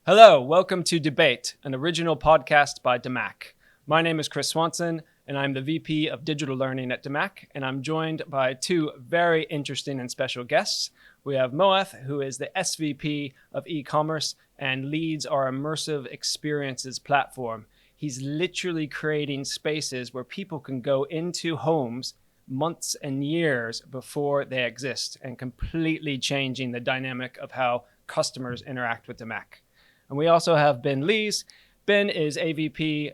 Hello, welcome to DBate, an original podcast by DAMAC. My name is Kristofer Swanson, and I'm the VP of Digital Learning at DAMAC, and I'm joined by two very interesting and special guests. We have Moath, who is the SVP of eCommerce and leads our immersive experiences platform. He's literally creating spaces where people can go into homes months and years before they exist and completely changing the dynamic of how customers interact with DAMAC. And we also have Ben Lees. Ben is AVP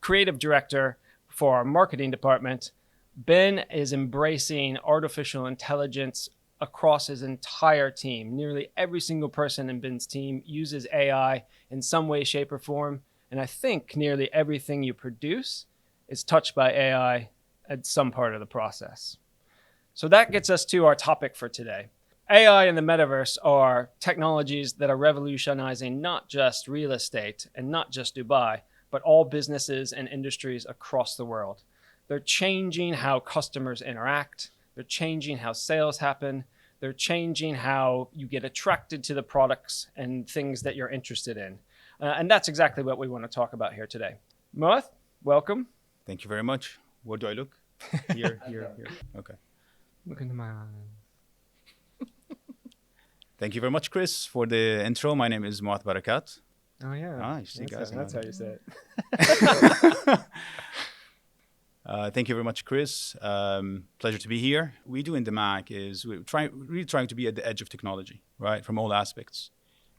Creative Director for our marketing department. Ben is embracing artificial intelligence across his entire team. Nearly every single person in Ben's team uses AI in some way, shape, or form. And I think nearly everything you produce is touched by AI at some part of the process. So that gets us to our topic for today. AI and the Metaverse are technologies that are revolutionizing not just real estate and not just Dubai, but all businesses and industries across the world. They're changing how customers interact. They're changing how sales happen. They're changing how you get attracted to the products and things that you're interested in. And that's exactly what we want to talk about here today. Moath, welcome. Thank you very much. Where do I look? Here. Okay. Look into my eyes. Thank you very much, Chris, for the intro. My name is Moath Barakat. Oh, yeah. You see, guys. That's how you say it. Thank you very much, Chris. Pleasure to be here. What we do in DAMAC is we're really trying to be at the edge of technology, right, from all aspects.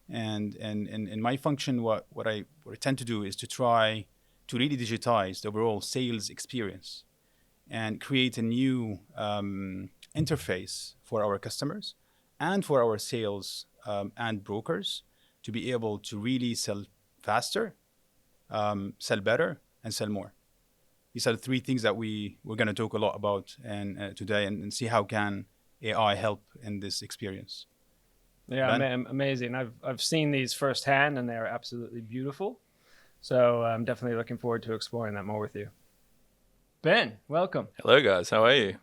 And in my function, what I tend to do is to try to really digitize the overall sales experience and create a new interface for our customers and for our sales and brokers to be able to really sell faster, sell better, and sell more. These are the three things that we're going to talk a lot about today and see how can AI help in this experience. Yeah, amazing. I've seen these firsthand, and they are absolutely beautiful. So I'm definitely looking forward to exploring that more with you. Ben, welcome. Hello, guys. How are you?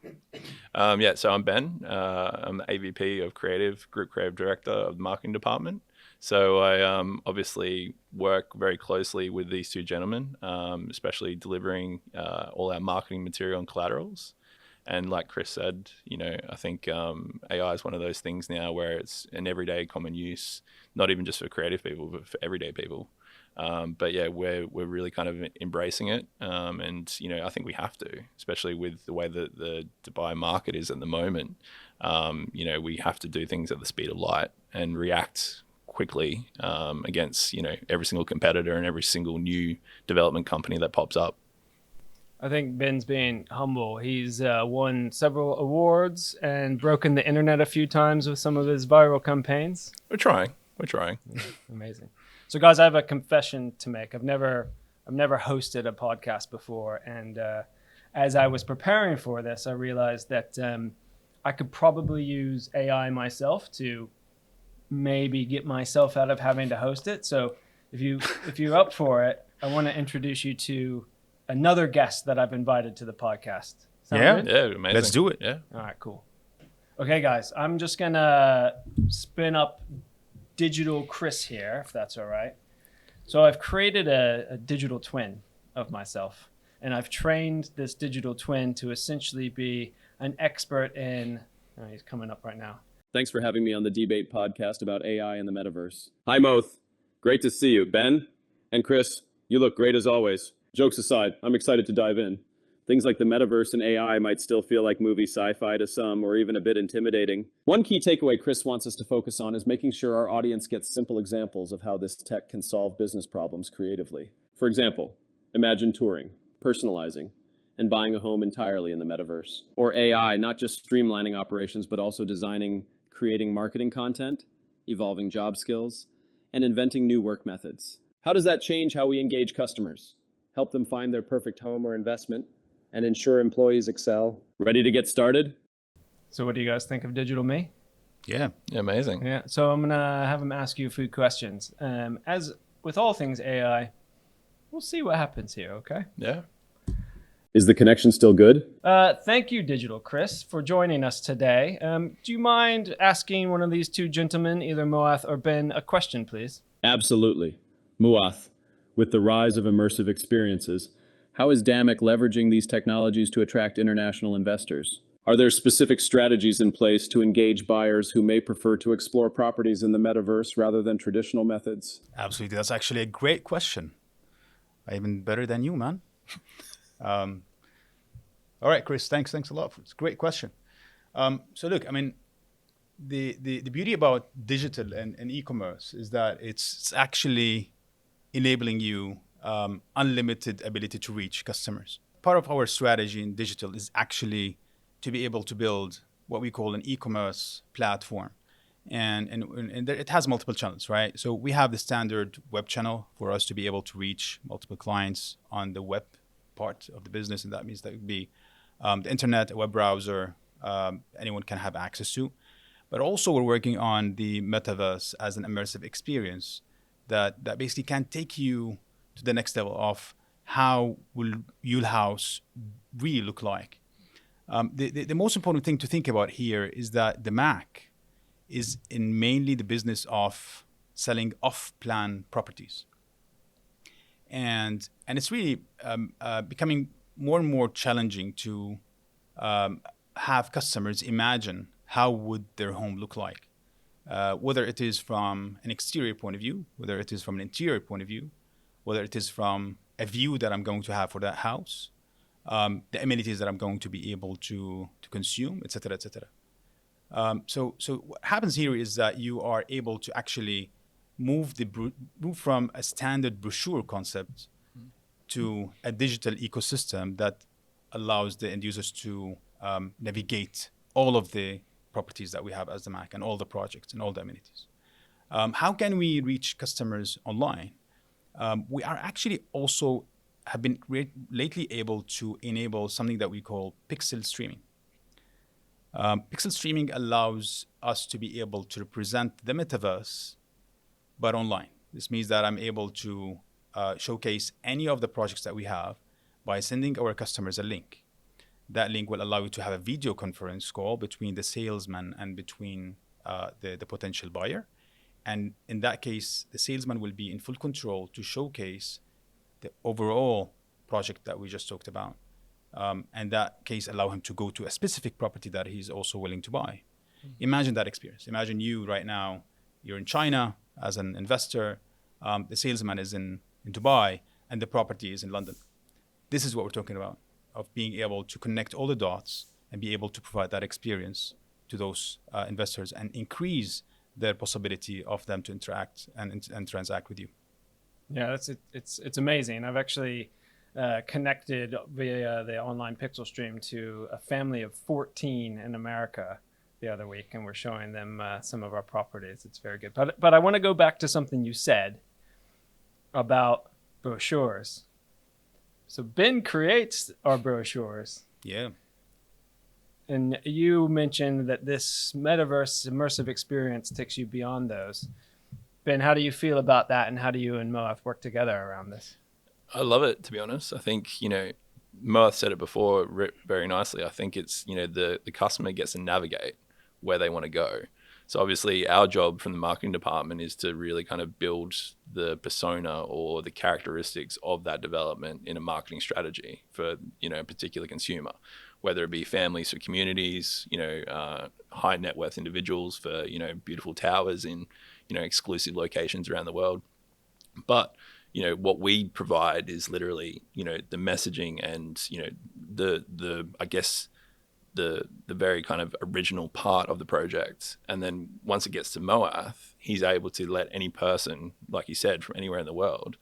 So I'm Ben. I'm the AVP of Group Creative Director of the Marketing Department. So I obviously work very closely with these two gentlemen, especially delivering all our marketing material and collaterals. And like Chris said, I think AI is one of those things now where it's an everyday common use, not even just for creative people, but for everyday people. But yeah, we're really kind of embracing it. And, I think we have to, especially with the way that the Dubai market is at the moment. We have to do things at the speed of light and react quickly against, every single competitor and every single new development company that pops up. I think Ben's being humble. He's won several awards and broken the internet a few times with some of his viral campaigns. We're trying. Amazing. So guys, I have a confession to make. I've never hosted a podcast before. And as I was preparing for this, I realized that I could probably use AI myself to maybe get myself out of having to host it. So if you're up for it, I want to introduce you to another guest that I've invited to the podcast. Sound good? Yeah, amazing. Let's do it. Yeah. All right, cool. Okay, guys, I'm just going to spin up Digital Chris here, if that's all right. So I've created a digital twin of myself, and I've trained this digital twin to essentially be an expert in, he's coming up right now. Thanks for having me on the DBate podcast about AI and the Metaverse. Hi, Moath. Great to see you. Ben and Chris, you look great as always. Jokes aside, I'm excited to dive in. Things like the Metaverse and AI might still feel like movie sci-fi to some, or even a bit intimidating. One key takeaway Chris wants us to focus on is making sure our audience gets simple examples of how this tech can solve business problems creatively. For example, imagine touring, personalizing, and buying a home entirely in the Metaverse. Or AI, not just streamlining operations, but also designing, creating marketing content, evolving job skills, and inventing new work methods. How does that change how we engage customers? Help them find their perfect home or investment, and ensure employees excel. Ready to get started? So what do you guys think of Digital Me? Yeah, amazing. Yeah, so I'm going to have him ask you a few questions. As with all things AI, we'll see what happens here, okay? Yeah. Is the connection still good? Thank you, Digital Chris, for joining us today. Do you mind asking one of these two gentlemen, either Moath or Ben, a question, please? Absolutely. Moath, with the rise of immersive experiences, how is DAMAC leveraging these technologies to attract international investors? Are there specific strategies in place to engage buyers who may prefer to explore properties in the metaverse rather than traditional methods? Absolutely. That's actually a great question. Even better than you, man. All right, Chris, thanks a lot. It's a great question. So look, I mean, the beauty about digital and e-commerce is that it's actually enabling you unlimited ability to reach customers. Part of our strategy in digital is actually to be able to build what we call an e-commerce platform. And there, it has multiple channels, right? So we have the standard web channel for us to be able to reach multiple clients on the web part of the business. And that means that would be the internet, a web browser, anyone can have access to. But also we're working on the Metaverse as an immersive experience that basically can take you to the next level of how will your house really look like. The most important thing to think about here is that the Mac is in mainly the business of selling off-plan properties. And it's really becoming more and more challenging to have customers imagine how would their home look like, whether it is from an exterior point of view, whether it is from an interior point of view, whether it is from a view that I'm going to have for that house, the amenities that I'm going to be able to consume, et cetera, et cetera. So what happens here is that you are able to actually move from a standard brochure concept to a digital ecosystem that allows the end users to navigate all of the properties that we have as the Mac and all the projects and all the amenities. How can we reach customers online? We are actually also have been lately able to enable something that we call pixel streaming. Pixel streaming allows us to be able to represent the metaverse, but online. This means that I'm able to showcase any of the projects that we have by sending our customers a link. That link will allow you to have a video conference call between the salesman and between the potential buyer. And in that case, the salesman will be in full control to showcase the overall project that we just talked about. And that case allow him to go to a specific property that he's also willing to buy. Mm-hmm. Imagine that experience. Imagine you right now, you're in China as an investor, the salesman is in Dubai, and the property is in London. This is what we're talking about, of being able to connect all the dots and be able to provide that experience to those investors and increase their possibility of them to interact and transact with you. Yeah, it's amazing. I've actually connected via the online pixel stream to a family of 14 in America the other week, and we're showing them some of our properties. It's very good. But I want to go back to something you said about brochures. So Ben creates our brochures. Yeah. And you mentioned that this metaverse immersive experience takes you beyond those. Ben, how do you feel about that, and how do you and Moath work together around this? I love it, to be honest. I think, Moath said it before very nicely. I think it's, the customer gets to navigate where they want to go. So obviously our job from the marketing department is to really kind of build the persona or the characteristics of that development in a marketing strategy for, a particular consumer, whether it be families for communities, high net worth individuals for, beautiful towers in, exclusive locations around the world. But, what we provide is literally, the messaging and, the very kind of original part of the project. And then once it gets to Moath, he's able to let any person, like you said, from anywhere in the world,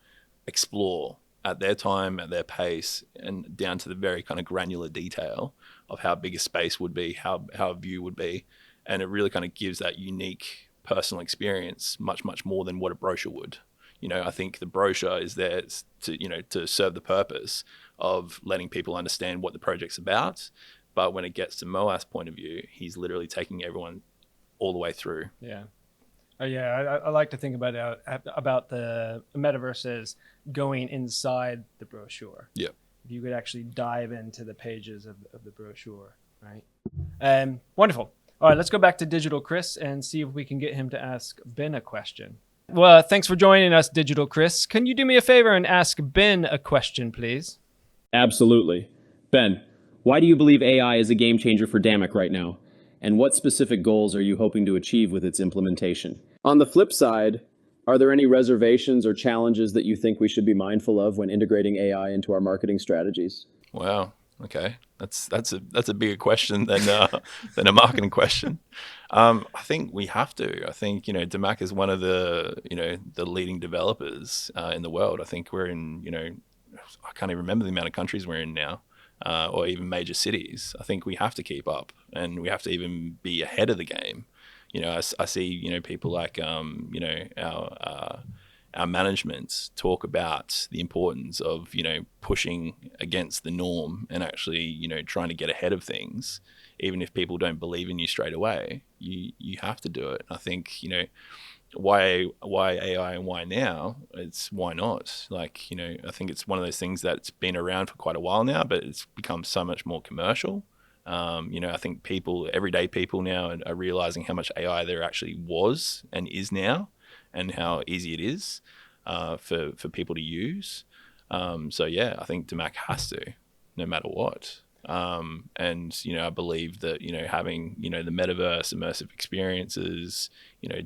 explore at their time, at their pace, and down to the very kind of granular detail of how big a space would be, how a view would be. And it really kind of gives that unique personal experience much, much more than what a brochure would. I think the brochure is there to serve the purpose of letting people understand what the project's about. But when it gets to Moath's point of view, he's literally taking everyone all the way through. Yeah. I like to think about the metaverse as going inside the brochure. Yeah. If you could actually dive into the pages of the brochure, right? Wonderful. All right, let's go back to Digital Chris and see if we can get him to ask Ben a question. Well, thanks for joining us, Digital Chris. Can you do me a favor and ask Ben a question, please? Absolutely. Ben, why do you believe AI is a game changer for DAMAC right now? And what specific goals are you hoping to achieve with its implementation? On the flip side, are there any reservations or challenges that you think we should be mindful of when integrating AI into our marketing strategies? Wow. Okay, that's a bigger question than a marketing question. I think we have to. I think DAMAC is one of the the leading developers in the world. I think we're in I can't even remember the amount of countries we're in now, or even major cities. I think we have to keep up, and we have to even be ahead of the game. I see people like our management talk about the importance of pushing against the norm and actually trying to get ahead of things. Even if people don't believe in you straight away, you have to do it. I think why AI and why now? It's why not? Like I think it's one of those things that's been around for quite a while now, but it's become so much more commercial. I think everyday people now are realizing how much AI there actually was and is now, and how easy it is for people to use. So yeah, I think DAMAC has to, no matter what. And I believe that having the metaverse, immersive experiences,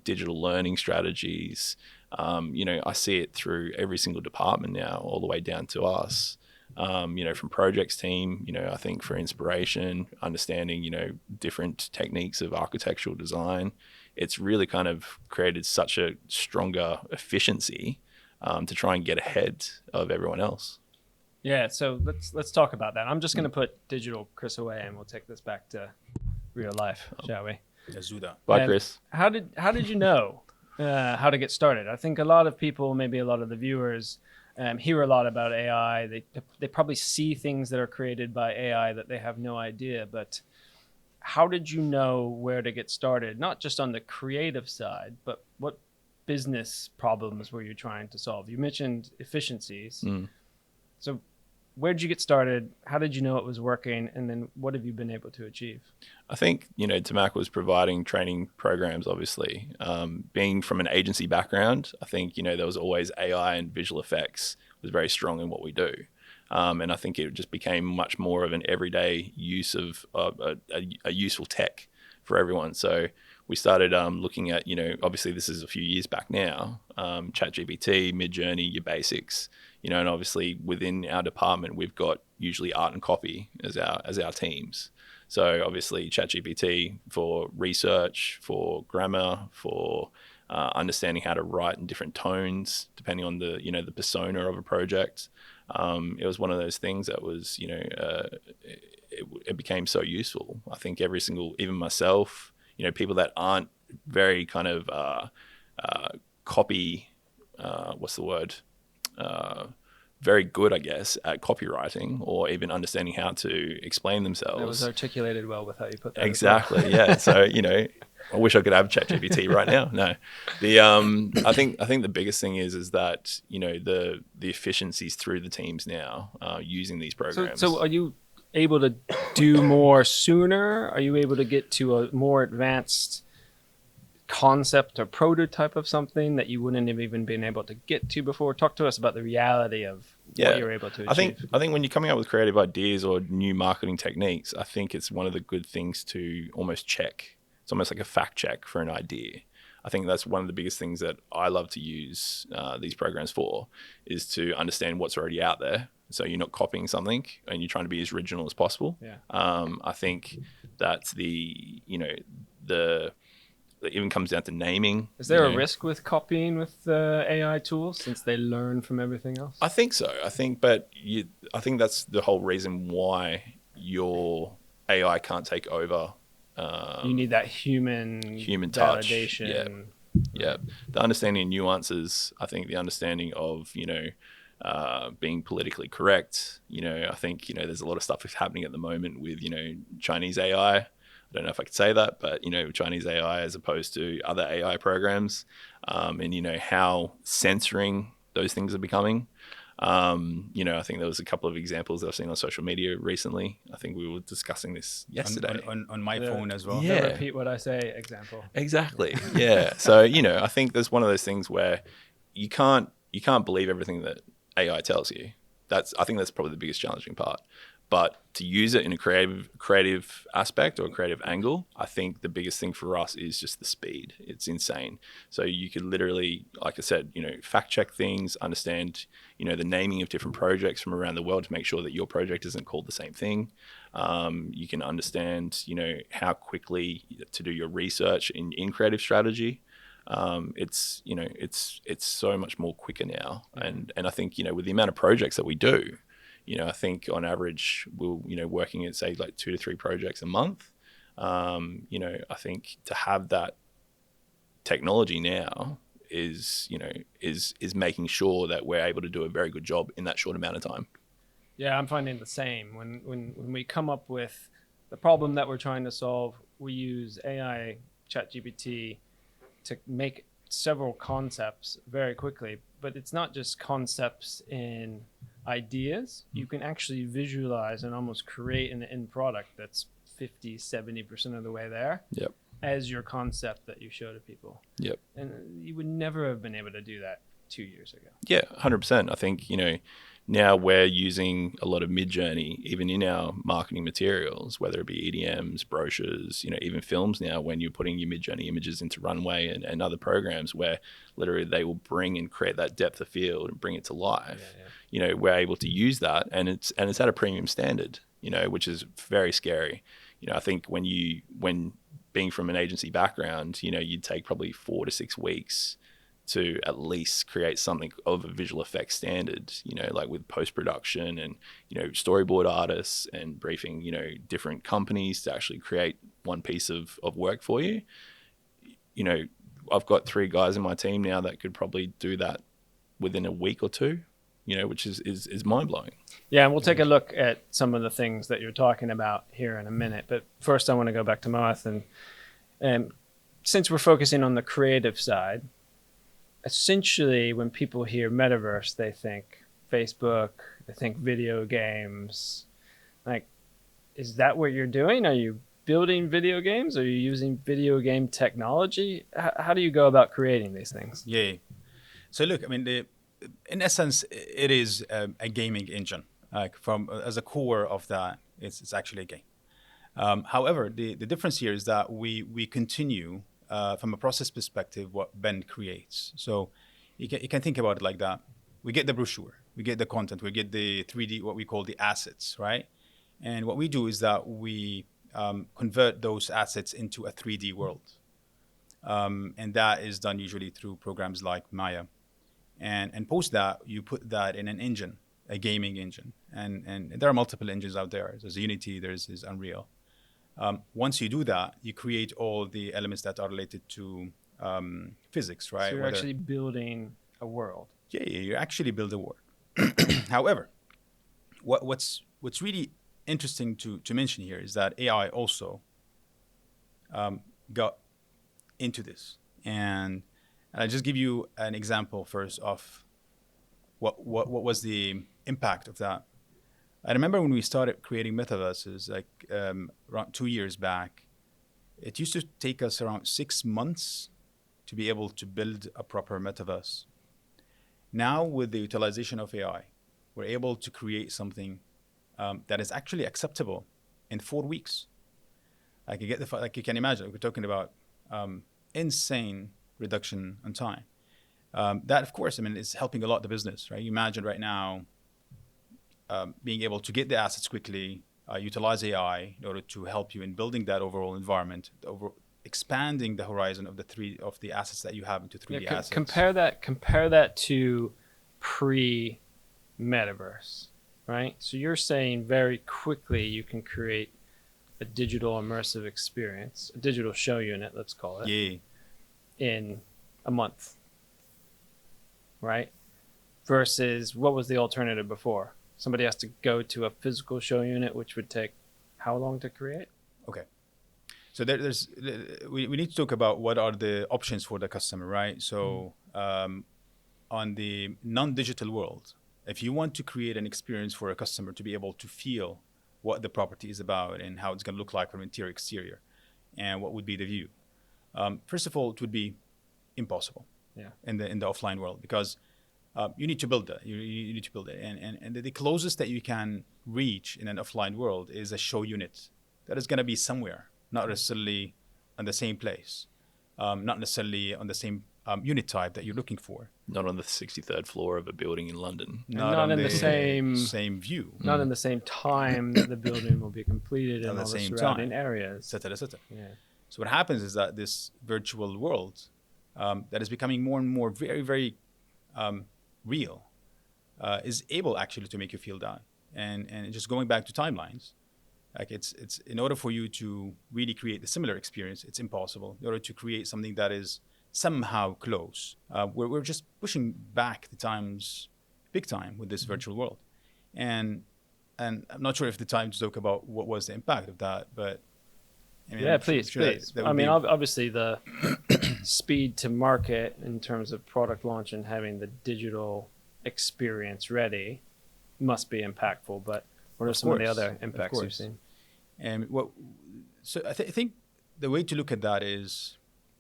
digital learning strategies, I see it through every single department now, all the way down to us. From projects team, I think for inspiration, understanding different techniques of architectural design, it's really kind of created such a stronger efficiency to try and get ahead of everyone else. Yeah, so let's talk about that. I'm just going to put Digital Chris away, and we'll take this back to real life, shall we? Yazuda. Bye, Chris. How did you know how to get started? I think a lot of people, maybe a lot of the viewers, hear a lot about AI. They probably see things that are created by AI that they have no idea. But how did you know where to get started? Not just on the creative side, but what business problems were you trying to solve? You mentioned efficiencies. So where did you get started? How did you know it was working? And then what have you been able to achieve? I think, DAMAC was providing training programs, obviously. Being from an agency background, I think, there was always AI and visual effects was very strong in what we do. And I think it just became much more of an everyday use of a useful tech for everyone. So we started looking at, obviously this is a few years back now, ChatGPT, Midjourney, your basics, and obviously within our department, we've got usually art and copy as our teams. So obviously ChatGPT for research, for grammar, for understanding how to write in different tones, depending on the, the persona of a project. It was one of those things that was, it became so useful. I think even myself, people that aren't very kind of copy, very good, I guess, at copywriting or even understanding how to explain themselves. That was articulated well with how you put that. Exactly. Well. Yeah. So, I wish I could have ChatGPT right now. No, I think the biggest thing is that, the efficiencies through the teams now using these programs. So are you able to do more sooner? Are you able to get to a more advanced concept or prototype of something that you wouldn't have even been able to get to before? Talk to us about the reality of what you're able to achieve. I think when you're coming up with creative ideas or new marketing techniques, I think it's one of the good things to almost check. It's almost like a fact check for an idea. I think that's one of the biggest things that I love to use these programs for, is to understand what's already out there. So you're not copying something and you're trying to be as original as possible. Yeah. I think that's it even comes down to naming. Is there a risk with copying with AI tools since they learn from everything else? I think so. I think that's the whole reason why your AI can't take over. You need that human touch. Validation. Yeah. The understanding of nuances. I think the understanding of being politically correct. I think there's a lot of stuff that's happening at the moment with Chinese AI. I don't know if I could say that, but Chinese AI as opposed to other AI programs, and how censoring those things are becoming. I think there was a couple of examples that I've seen on social media recently. I think we were discussing this yesterday. On my phone as well. Yeah. Repeat what I say example. Exactly. Yeah. So, I think there's one of those things where you can't believe everything that AI tells you. I think that's probably the biggest challenging part. But to use it in a creative aspect or a creative angle, I think the biggest thing for us is just the speed. It's insane. So you could literally, like I said, fact check things, understand, the naming of different projects from around the world to make sure that your project isn't called the same thing. You can understand, how quickly to do your research in creative strategy. It's so much more quicker now. And I think, with the amount of projects that we do, I think on average we're, working at say like 2 to 3 projects a month. I think to have that technology now is making sure that we're able to do a very good job in that short amount of time. Yeah, I'm finding the same. When we come up with the problem that we're trying to solve, we use AI, ChatGPT, to make several concepts very quickly. But it's not just concepts in ideas. You can actually visualize and almost create an end product that's 50-70% of the way there. Yep. As your concept that you show to people. Yep. And you would never have been able to do that 2 years ago. Yeah, 100%. I think, now we're using a lot of Mid-Journey, even in our marketing materials, whether it be EDMs, brochures, even films now, when you're putting your Mid-Journey images into Runway and other programs where literally they will bring and create that depth of field and bring it to life. Yeah. We're able to use that and it's at a premium standard, which is very scary. I think when being from an agency background, you'd take probably 4 to 6 weeks to at least create something of a visual effects standard, like with post-production and, storyboard artists and briefing, different companies to actually create one piece of work for you. I've got 3 guys in my team now that could probably do that within a week or 2, which is mind-blowing. Yeah, and we'll take a look at some of the things that you're talking about here in a minute. But first I want to go back to Moath. And since we're focusing on the creative side, essentially when people hear metaverse, they think Facebook, they think video games. Like, is that what you're doing? Are you building video games? Are you using video game technology? How do you go about creating these things? Yeah. So look, I mean, in essence, it is a gaming engine. Like as a core of that, it's actually a game. However, the difference here is that we continue from a process perspective what Ben creates. So you can think about it like that. We get the brochure, we get the content, we get the 3D, what we call the assets, right? And what we do is that we convert those assets into a 3D world. And that is done usually through programs like Maya. And post that, you put that in an engine, a gaming engine. And there are multiple engines out there. There's Unity, there's Unreal. Once you do that, you create all the elements that are related to physics, right? So you're actually building a world. Yeah, you actually build a world. However, what's really interesting to mention here is that AI also got into this. And I'll just give you an example first of what was the impact of that. I remember when we started creating metaverses, like around 2 years back, it used to take us around 6 months to be able to build a proper metaverse. Now, with the utilization of AI, we're able to create something that is actually acceptable in 4 weeks. Like you can imagine, we're talking about insane reduction on time. That, of course, is helping a lot the business, right? You imagine right now being able to get the assets quickly, utilize AI in order to help you in building that overall environment, expanding the horizon of the assets that you have into 3D assets. Compare that to pre-metaverse, right? So you're saying very quickly you can create a digital immersive experience, a digital show unit, let's call it, in a month, right? Versus what was the alternative before? Somebody has to go to a physical show unit, which would take how long to create? Okay. So we need to talk about what are the options for the customer, right? So on the non-digital world, If you want to create an experience for a customer to be able to feel what the property is about and how it's going to look like from interior exterior and what would be the view, first of all, it would be impossible in the offline world, because you need to build that. You need to build it. And the closest that you can reach in an offline world is a show unit that is going to be somewhere, not necessarily in the same place, not necessarily on the same unit type that you're looking for. Not on the 63rd floor of a building in London. Not in the same view. Not in the same time that the building will be completed in all the surrounding areas. Et cetera, et cetera. Yeah. So what happens is that this virtual world that is becoming more and more very, very real is able actually to make you feel that. And just going back to timelines, like it's in order for you to really create the similar experience, it's impossible. In order to create something that is somehow close, we're just pushing back the times big time with this virtual world. And I'm not sure if the time to talk about what was the impact of that, but I mean, please. that I mean, obviously the speed to market in terms of product launch and having the digital experience ready must be impactful, but what are some of the other impacts you've seen? And I think the way to look at that is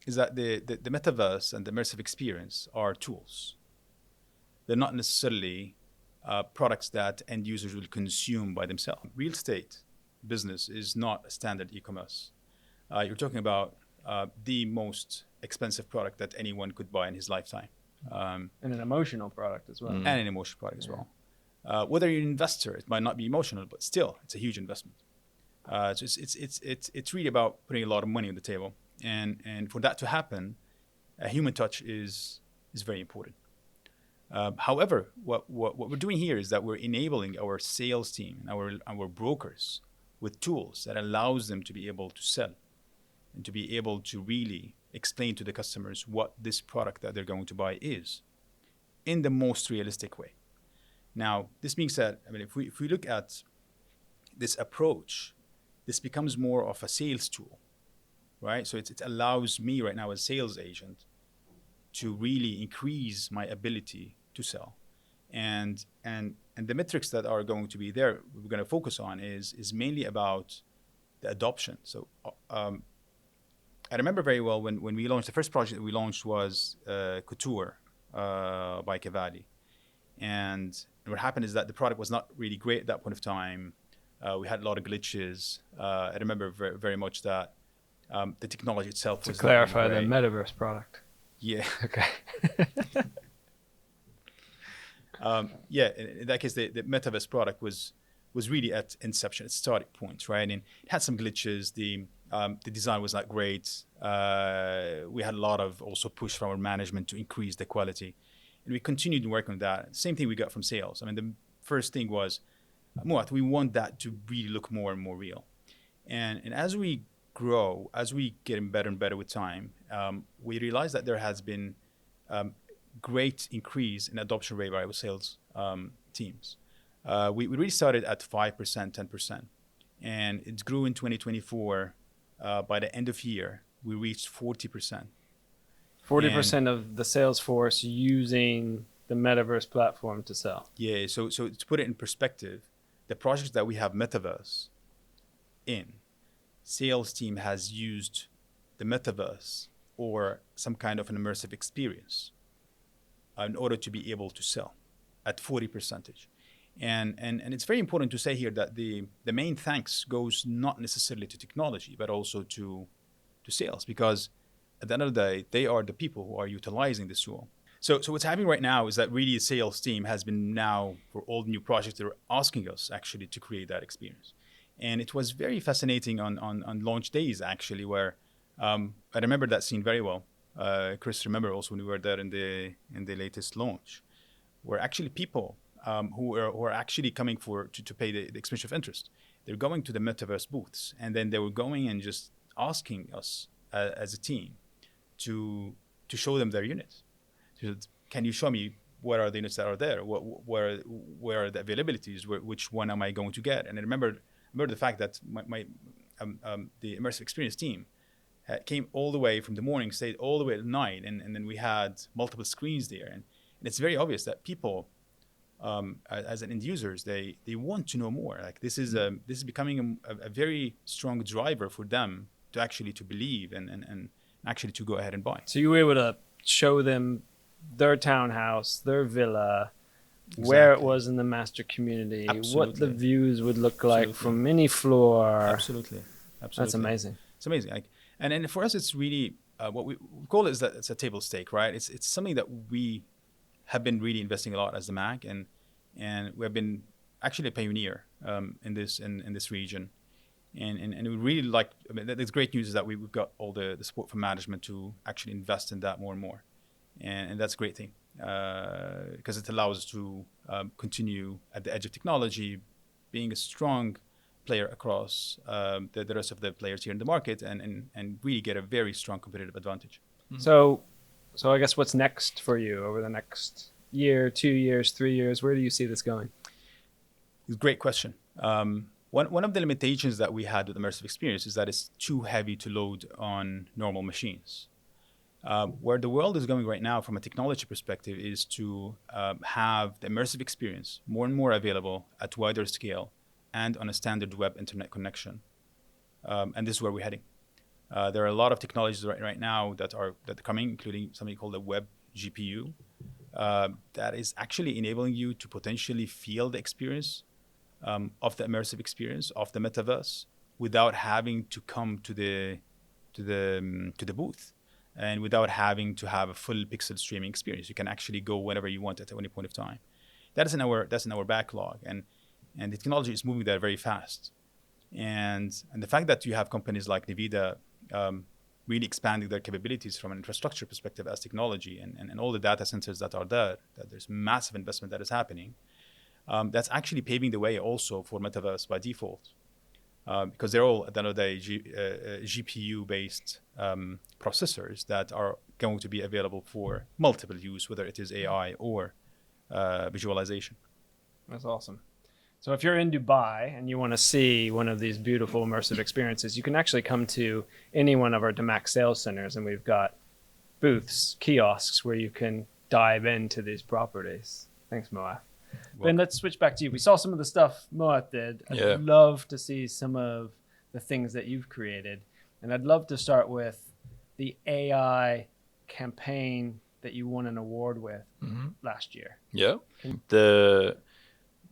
that the metaverse and the immersive experience are tools. They're not necessarily products that end users will consume by themselves. Real estate business is not a standard e-commerce. You're talking about the most expensive product that anyone could buy in his lifetime. And an emotional product as well. And an emotional product as well. Whether you're an investor, it might not be emotional, but still, it's a huge investment. So it's really about putting a lot of money on the table, and for that to happen, a human touch is very important. However, what we're doing here is that we're enabling our sales team and our brokers with tools that allows them to be able to sell and to be able to really explain to the customers what this product that they're going to buy is in the most realistic way. Now, this being said, I mean, if we look at this approach, this becomes more of a sales tool, right? So it allows me right now as a sales agent to really increase my ability to sell. And the metrics that are going to be there, we're going to focus on is mainly about the adoption. So I remember very well when we launched, the first project that we launched was Couture by Cavalli. And what happened is that the product was not really great at that point of time. We had a lot of glitches. I remember very, very much that the technology itself was to clarify, the Metaverse product. Yeah. Okay. In that case, the Metaverse product was really at inception, its starting point, right? And it had some glitches. The design was not great. We had a lot of also push from our management to increase the quality. And we continued to work on that. Same thing we got from sales. I mean, the first thing was, Moath, we want that to really look more and more real. And as we grow, as we get better and better with time, we realized that there has been great increase in adoption rate by our sales teams. We really started at 5%, 10%. And it grew in 2024. By the end of year, we reached 40%. 40% of the sales force using the Metaverse platform to sell. Yeah, so to put it in perspective, the projects that we have Metaverse in, sales team has used the Metaverse or some kind of an immersive experience in order to be able to sell at 40%. And it's very important to say here that the main thanks goes not necessarily to technology, but also to sales, because at the end of the day, they are the people who are utilizing this tool. So what's happening right now is that really the sales team has been now, for all the new projects, they're asking us actually to create that experience. And it was very fascinating on launch days, actually, where I remember that scene very well. Chris, remember also when we were there in the latest launch, where actually people who are actually coming to pay the expression of interest, they're going to the Metaverse booths, and then they were going and just asking us as a team to show them their units. So, can you show me what are the units that are there? Where are the availabilities? Which one am I going to get? And I remember the fact that the immersive experience team came all the way from the morning, stayed all the way at night, and then we had multiple screens there. And it's very obvious that people as an end users, they want to know more. Like this is becoming a very strong driver for them to actually to believe and actually to go ahead and buy. So you were able to show them their townhouse, their villa, where it was in the master community, what the views would look like from any floor. Absolutely. That's amazing. It's amazing. Like, and for us, it's really what we call it is that it's a table stake, right? It's something that we have been really investing a lot as the Mac, and we have been actually a pioneer in this region, and we really like. I mean, the great news is that we've got all the support from management to actually invest in that more and more, and that's a great thing because it allows us to continue at the edge of technology, being a strong player across the rest of the players here in the market, and really get a very strong competitive advantage. So I guess what's next for you over the next year, 2 years, 3 years? Where do you see this going? Great question. One of the limitations that we had with immersive experience is that it's too heavy to load on normal machines. Where the world is going right now from a technology perspective is to have the immersive experience more and more available at wider scale and on a standard web internet connection. And this is where we're heading. There are a lot of technologies right now that are coming, including something called a web GPU, that is actually enabling you to potentially feel the experience of the immersive experience of the metaverse without having to come to the booth and without having to have a full pixel streaming experience. You can actually go whenever you want at any point of time. That's in our backlog, and the technology is moving there very fast. And the fact that you have companies like NVIDIA really expanding their capabilities from an infrastructure perspective as technology and all the data centers that are there, that there's massive investment that is happening, that's actually paving the way also for Metaverse by default. Because they're all, at the end of the day, GPU-based processors that are going to be available for multiple use, whether it is AI or visualization. That's awesome. So if you're in Dubai and you want to see one of these beautiful immersive experiences, you can actually come to any one of our DAMAC sales centers, and we've got booths, kiosks where you can dive into these properties. Thanks, Moath. Ben, let's switch back to you. We saw some of the stuff Moath did. I'd love to see some of the things that you've created. And I'd love to start with the AI campaign that you won an award with last year. Yeah.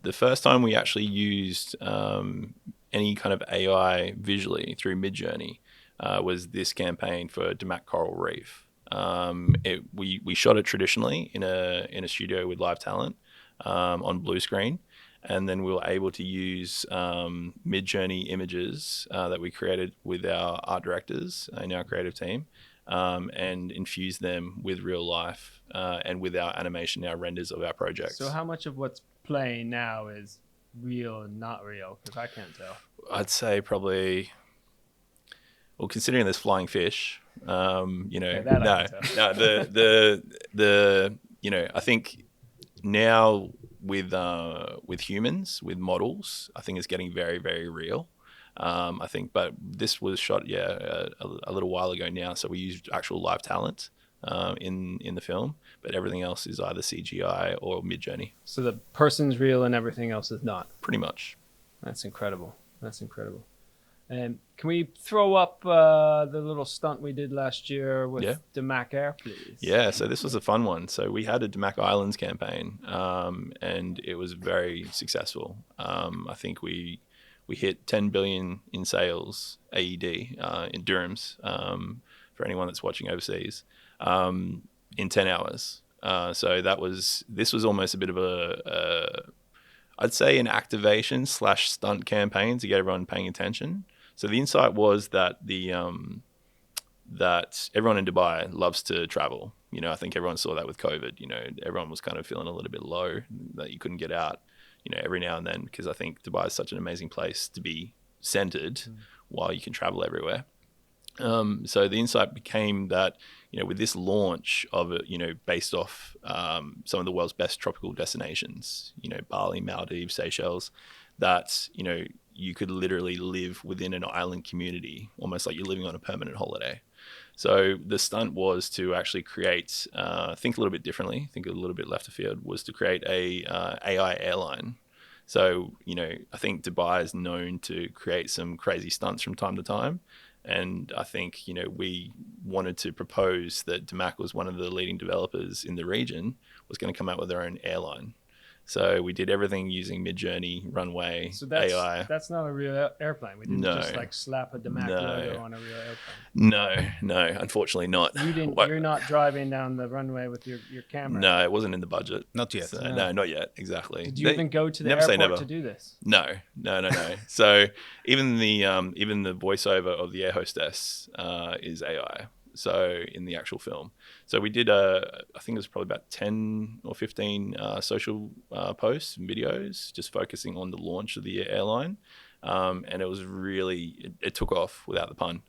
The first time we actually used any kind of AI visually through Midjourney was this campaign for DAMAC Coral Reef. We shot it traditionally in a studio with live talent on blue screen, and then we were able to use Midjourney images that we created with our art directors in our creative team and infuse them with real life and with our animation, our renders of our projects. So how much of what's playing now is real and not real? Because I can't tell. I'd say probably, well, considering there's flying fish, I think now with humans, with models, I think it's getting very, very real. I think, but this was shot, a little while ago now. So we used actual live talent in the film, but everything else is either CGI or Midjourney. So the person's real and everything else is not? Pretty much. That's incredible. And can we throw up the little stunt we did last year with DAMAC Air, please? Yeah, so this was a fun one. So we had a DAMAC Islands campaign, and it was very successful. I think we hit 10 billion in sales, AED, in dirhams, for anyone that's watching overseas, in 10 hours. So this was almost a bit of I'd say an activation / stunt campaign to get everyone paying attention. So the insight was that that everyone in Dubai loves to travel. I think everyone saw that with COVID. Everyone was kind of feeling a little bit low that you couldn't get out, every now and then, because I think Dubai is such an amazing place to be centered while you can travel everywhere. So the insight became that, with this launch of it, based off some of the world's best tropical destinations, Bali, Maldives, Seychelles, that, you could literally live within an island community, almost like you're living on a permanent holiday. So the stunt was to actually create, think a little bit differently, think a little bit left of field, was to create a AI airline. So, I think Dubai is known to create some crazy stunts from time to time. And I think, we wanted to propose that DAMAC was one of the leading developers in the region, was going to come out with their own airline. So we did everything using Mid-Journey, Runway, So AI. that's not a real airplane. We didn't just like slap a DAMAC logo on a real airplane. No, unfortunately not. You're not driving down the runway with your camera. No, it wasn't in the budget. Not yet. So, no, not yet. Exactly. Did you even go to the never say airport never. to do this? No. So even the voiceover of the air hostess is AI. So in the actual film. So we did I think it was probably about 10 or 15 social posts and videos just focusing on the launch of the airline. And it was really, it took off without the pun.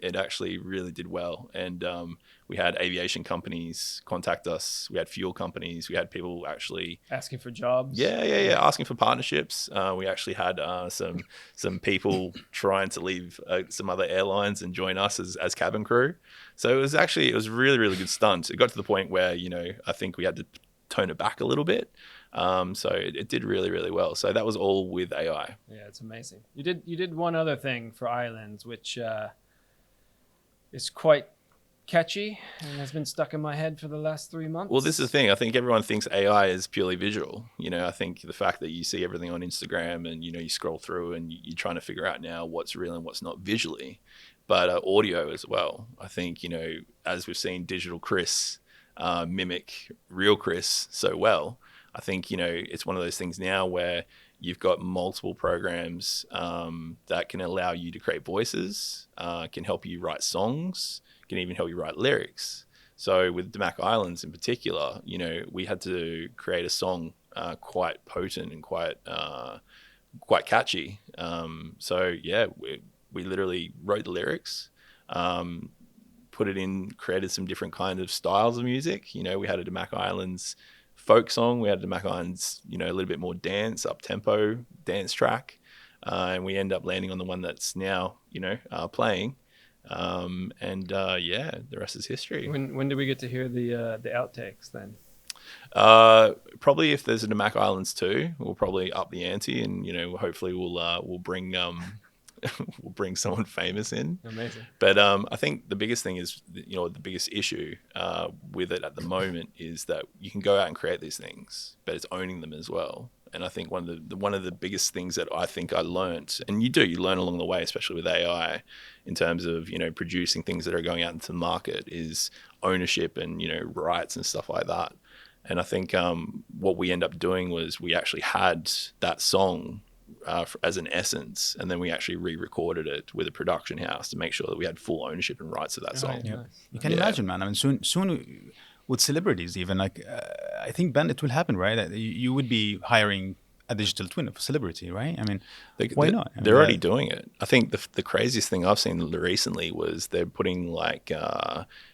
It actually really did well. And we had aviation companies contact us. We had fuel companies. We had people actually asking for jobs. Yeah. Asking for partnerships. We actually had some people trying to leave some other airlines and join us as cabin crew. So it was really, really good stunt. It got to the point where, I think we had to tone it back a little bit. So it did really, really well. So that was all with AI. Yeah, it's amazing. You did one other thing for Islands, which is quite catchy and has been stuck in my head for the last 3 months. Well, this is the thing. I think everyone thinks AI is purely visual. I think the fact that you see everything on Instagram and, you scroll through and you're trying to figure out now what's real and what's not visually, but audio as well. I think, as we've seen digital Chris mimic real Chris so well, I think, it's one of those things now where you've got multiple programs that can allow you to create voices, can help you write songs, can even help you write lyrics. So with DAMAC Islands in particular, we had to create a song quite potent and quite catchy. So yeah, we literally wrote the lyrics, put it in, created some different kind of styles of music. We had a DAMAC Islands folk song. We had a DAMAC Islands, a little bit more dance, up-tempo dance track. And we end up landing on the one that's now, playing. The rest is history. When do we get to hear the outtakes then? Probably if there's a DAMAC Islands 2, we'll probably up the ante and, hopefully we'll bring we'll bring someone famous in. Amazing. But I think the biggest thing is, the biggest issue with it at the moment is that you can go out and create these things, but it's owning them as well. And I think one of the biggest things that I think I learned, and you learn along the way, especially with AI, in terms of, producing things that are going out into the market, is ownership and, rights and stuff like that. And I think what we end up doing was we actually had that song as an essence, and then we actually re-recorded it with a production house to make sure that we had full ownership and rights of that song. Yeah. Nice. You can imagine, man. I mean, soon with celebrities, even I think, Ben, it will happen, right? That you would be hiring a digital twin of a celebrity, right? I mean, why not? I mean, they're already doing it. I think the craziest thing I've seen recently was they're putting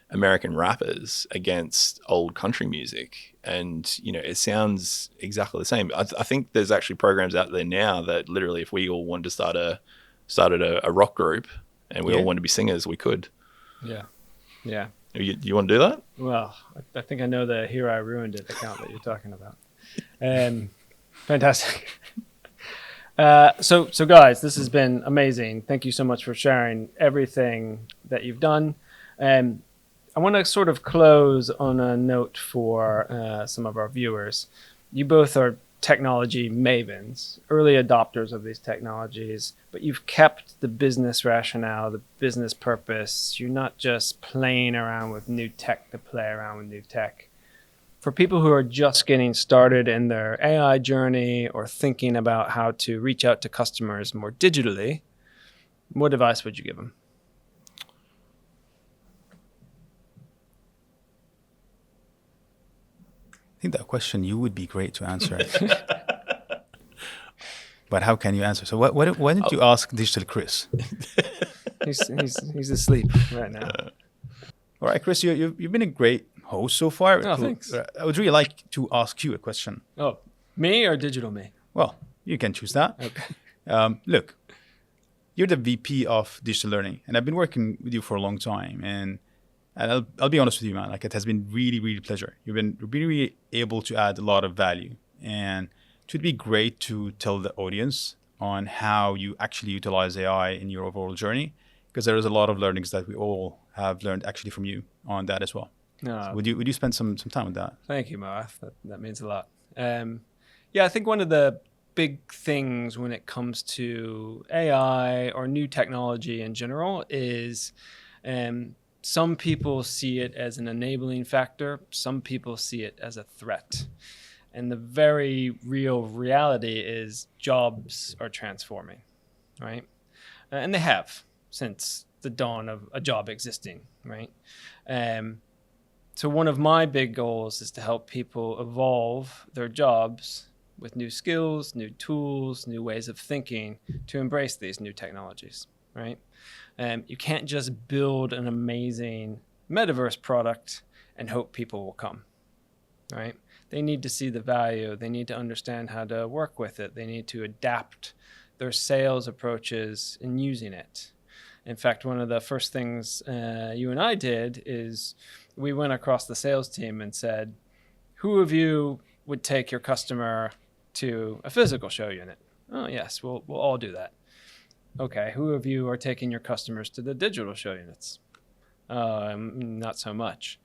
American rappers against old country music, and it sounds exactly the same. I think there's actually programs out there now that literally, if we all wanted to started a rock group and we all wanted to be singers, we could. Yeah. You want to do that? Well, I think I know the Here I Ruined It account that you're talking about. Fantastic. So guys, this has been amazing. Thank you so much for sharing everything that you've done. I want to sort of close on a note for some of our viewers. You both are technology mavens, early adopters of these technologies, but you've kept the business rationale, the business purpose. You're not just playing around with new tech to play around with new tech. For people who are just getting started in their AI journey or thinking about how to reach out to customers more digitally, what advice would you give them? I think that question you would be great to answer. But how can you answer? So why don't you ask Digital Chris? He's asleep right now. All right, Chris, you've been a great host so far. Oh, thanks. I would really like to ask you a question. Oh, me or digital me? Well, you can choose that. Okay. Look, you're the VP of digital learning, and I've been working with you for a long time. And I'll be honest with you, man. Like, it has been really, really a pleasure. You've been really able to add a lot of value, and it would be great to tell the audience on how you actually utilize AI in your overall journey, because there is a lot of learnings that we all have learned actually from you on that as well. No. So would you spend some time with that? Thank you, Moath. That means a lot. Yeah, I think one of the big things when it comes to AI or new technology in general is some people see it as an enabling factor. Some people see it as a threat. And the very real reality is jobs are transforming, right? And they have since the dawn of a job existing, right? So one of my big goals is to help people evolve their jobs with new skills, new tools, new ways of thinking to embrace these new technologies, right? You can't just build an amazing metaverse product and hope people will come, right? They need to see the value. They need to understand how to work with it. They need to adapt their sales approaches in using it. In fact, one of the first things you and I did is we went across the sales team and said, who of you would take your customer to a physical show unit? Oh, yes, we'll all do that. Okay, who of you are taking your customers to the digital show units? Not so much.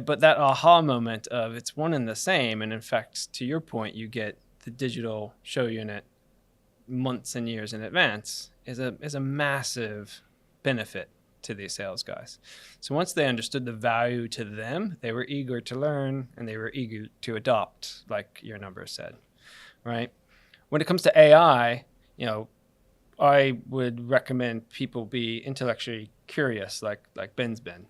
But that aha moment of it's one and the same, and in fact, to your point, you get the digital show unit months and years in advance, is a massive benefit to these sales guys. So once they understood the value to them, they were eager to learn and they were eager to adopt, like your number said, right? When it comes to AI, I would recommend people be intellectually curious, like Ben's been.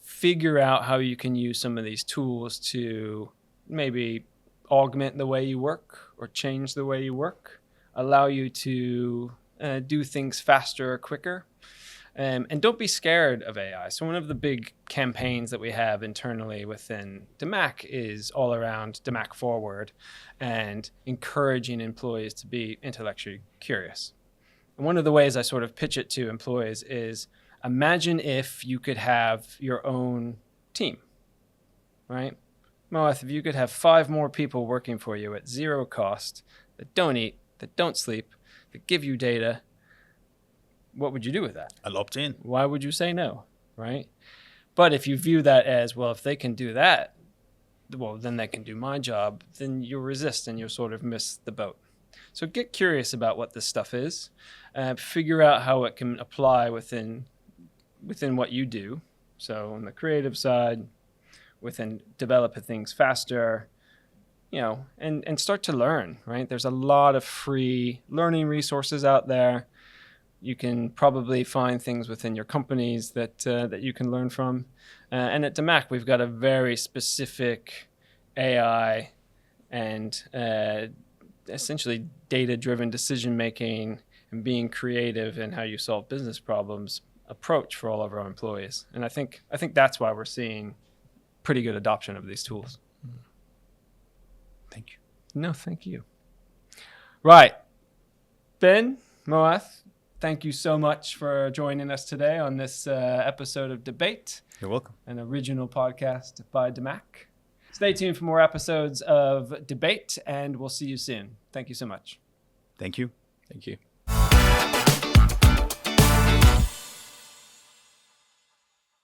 Figure out how you can use some of these tools to maybe augment the way you work or change the way you work, allow you to do things faster or quicker. And don't be scared of AI. So one of the big campaigns that we have internally within DAMAC is all around DAMAC Forward and encouraging employees to be intellectually curious. And one of the ways I sort of pitch it to employees is, imagine if you could have your own team, right? Moath, if you could have 5 more people working for you at zero cost that don't eat, that don't sleep, that give you data, what would you do with that? I'll opt in. Why would you say no, right? But if you view that as, well, if they can do that, well, then they can do my job, then you'll resist and you'll sort of miss the boat. So get curious about what this stuff is, figure out how it can apply within what you do. So on the creative side, within developing things faster, and start to learn, right? There's a lot of free learning resources out there. You can probably find things within your companies that you can learn from. And at DAMAC, we've got a very specific AI and essentially data-driven decision-making and being creative in how you solve business problems approach for all of our employees. And I think that's why we're seeing pretty good adoption of these tools. Thank you. No, thank you. Right. Ben, Moath, thank you so much for joining us today on this episode of DBate. You're welcome. An original podcast by DAMAC. Stay tuned for more episodes of DBate, and we'll see you soon. Thank you so much. Thank you. Thank you.